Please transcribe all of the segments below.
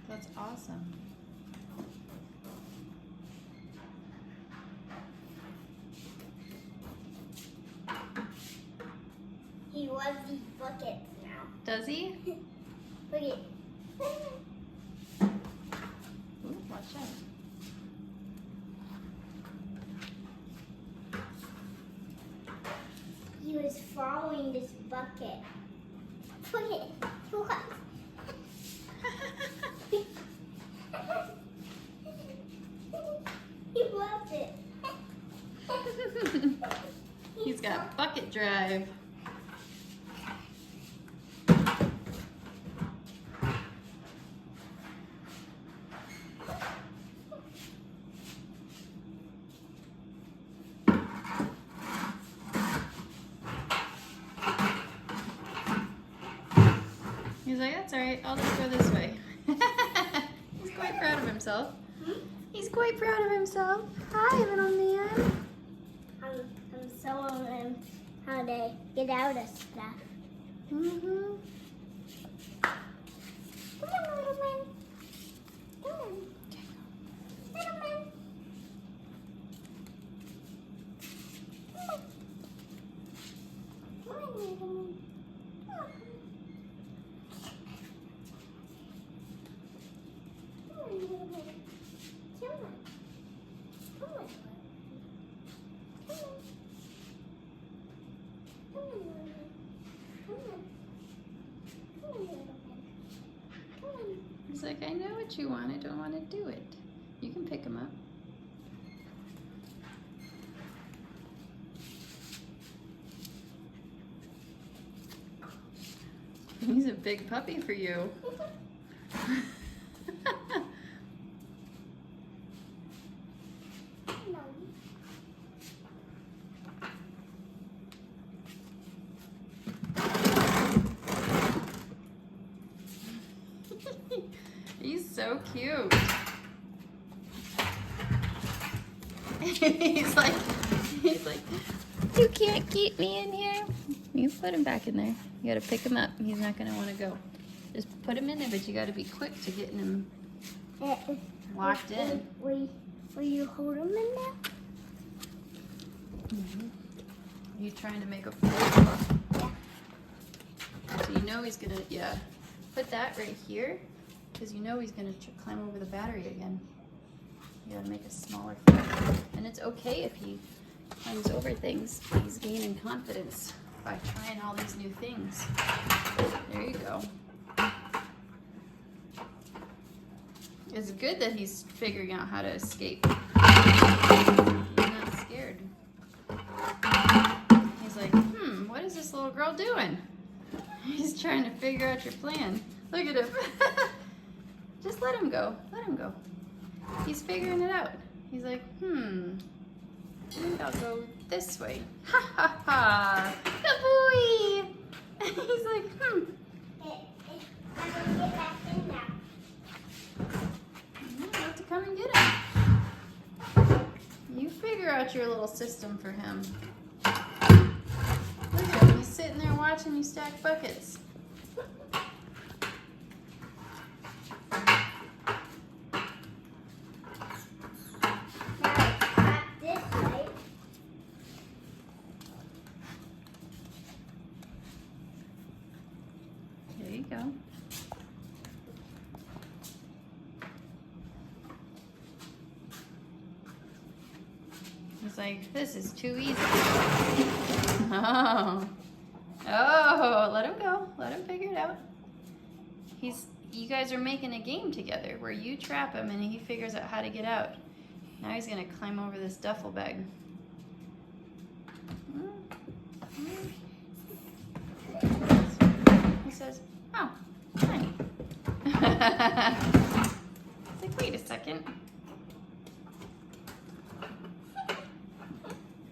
That's awesome. He loves these buckets now. Does he? Look at. Ooh, watch out. He was following this bucket. Look at it. What? He loves it. He's got bucket drive. He's like, that's all right, I'll just go this way. He's quite proud of himself. He's quite proud of himself. Hi, little man. I'm showing him how to get out of stuff. Mm-hmm. Come on, little man. Come on. Little man. Come on. Come on, little man. Come on. Come on, little man. Come on. Come on. Come on. Come on, little man. Come on. Come on, little man. Come on. He's like, I know what you want, I don't want to do it. You can pick him up. He's a big puppy for you. No. He's so cute. he's like, you can't keep me in here. You put him back in there. You gotta pick him up. He's not gonna wanna go. Just put him in there, but you gotta be quick to getting him locked in. Will you hold him in there? Mm-hmm. You trying to make a fold? Yeah. So you know he's gonna, yeah. Put that right here, because you know he's gonna climb over the battery again. You gotta make a smaller fold. And it's okay if he climbs over things. He's gaining confidence by trying all these new things. There you go. It's good that he's figuring out how to escape. He's not scared. He's like, what is this little girl doing? He's trying to figure out your plan. Look at him. Just let him go. Let him go. He's figuring it out. He's like, I think I'll go this way. Ha ha ha. Good boy. He's like, I'm gonna get back in now. You have to come and get him. You figure out your little system for him. Look at him. He's sitting there watching you stack buckets. There you go. He's like, this is too easy. Oh, let him go. Let him figure it out. You guys are making a game together where you trap him and he figures out how to get out. Now he's gonna climb over this duffel bag. He says, oh, hi. It's like, wait a second.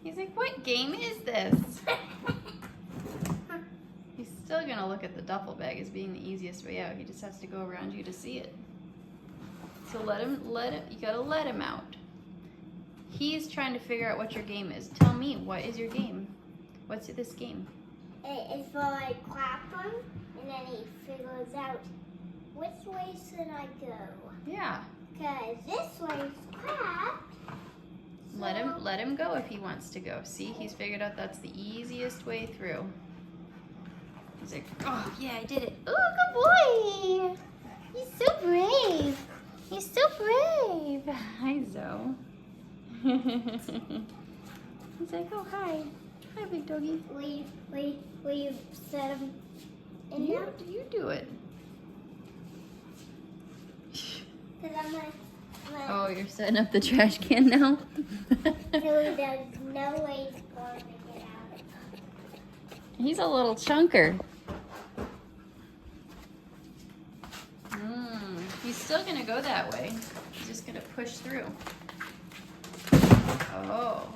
He's like, what game is this? He's still gonna look at the duffel bag as being the easiest way out. He just has to go around you to see it. So you gotta let him out. He's trying to figure out what your game is. Tell me, what is your game? What's this game? It's for like clap him, and then he figures out which way should I go? Yeah. Because this way's cracked. Let him go if he wants to go. See, he's figured out that's the easiest way through. He's like, oh yeah, I did it. Oh, good boy. He's so brave. He's so brave. Hi, Zoe. He's like, oh hi. Hi, big doggy. Will you set him in there? You do it. Because I'm gonna Oh, you're setting up the trash can now? so there's no way he's going to get out. He's a little chunker. He's still gonna go that way. He's just gonna push through. Oh.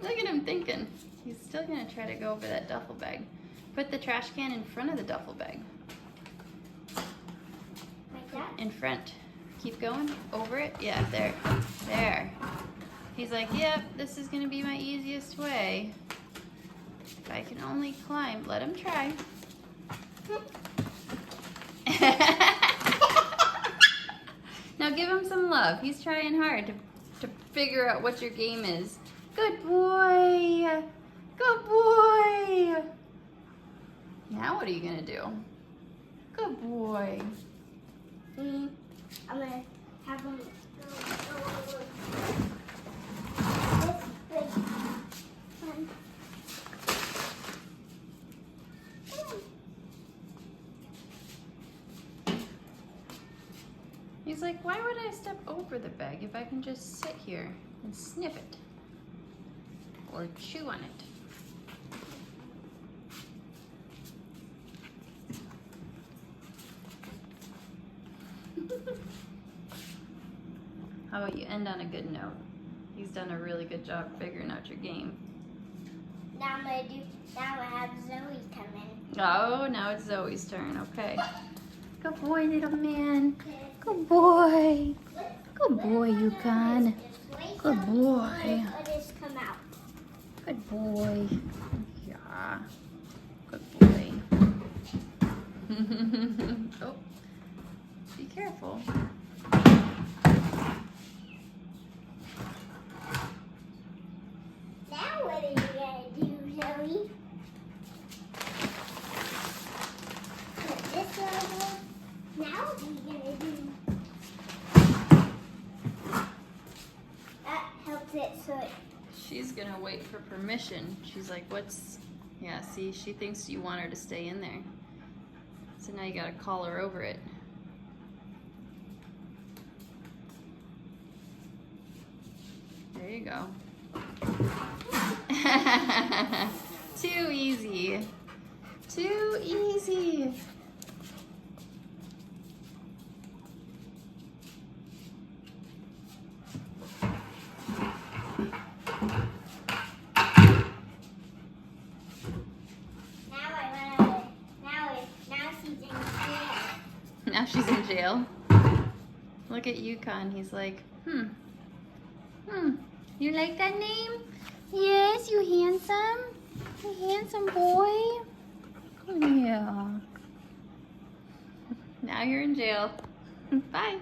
Look at him thinking. He's still gonna try to go over that duffel bag. Put the trash can in front of the duffel bag. Like that? In front. Keep going. Over it. Yeah, there. There. He's like, yep, this is gonna be my easiest way. If I can only climb. Let him try. Now give him some love. He's trying hard to figure out what your game is. Good boy. Good boy. Now what are you gonna do? Good boy. I'm gonna have him go. This one. He's like, why would I step over the bag if I can just sit here and sniff it? Or chew on it? How about you end on a good note? He's done a really good job figuring out your game. Now I'm gonna have Zoe come in. Oh, now it's Zoe's turn, okay. Good boy, little man. Good boy. Good boy, Yukon. Good boy. Let this come out. Good boy. Yeah. Good boy. Oh. Be careful. Now what are you gonna do, Zoe? Put this over. Now what are you gonna do? That helps it so it. She's gonna wait for permission. She's like, what's... Yeah, see, she thinks you want her to stay in there. So now you gotta call her over it. There you go. Too easy. Too easy. Now she's in jail. Look at Yukon. He's like, you like that name? Yes, you handsome. You handsome boy. Yeah. Now you're in jail. Bye.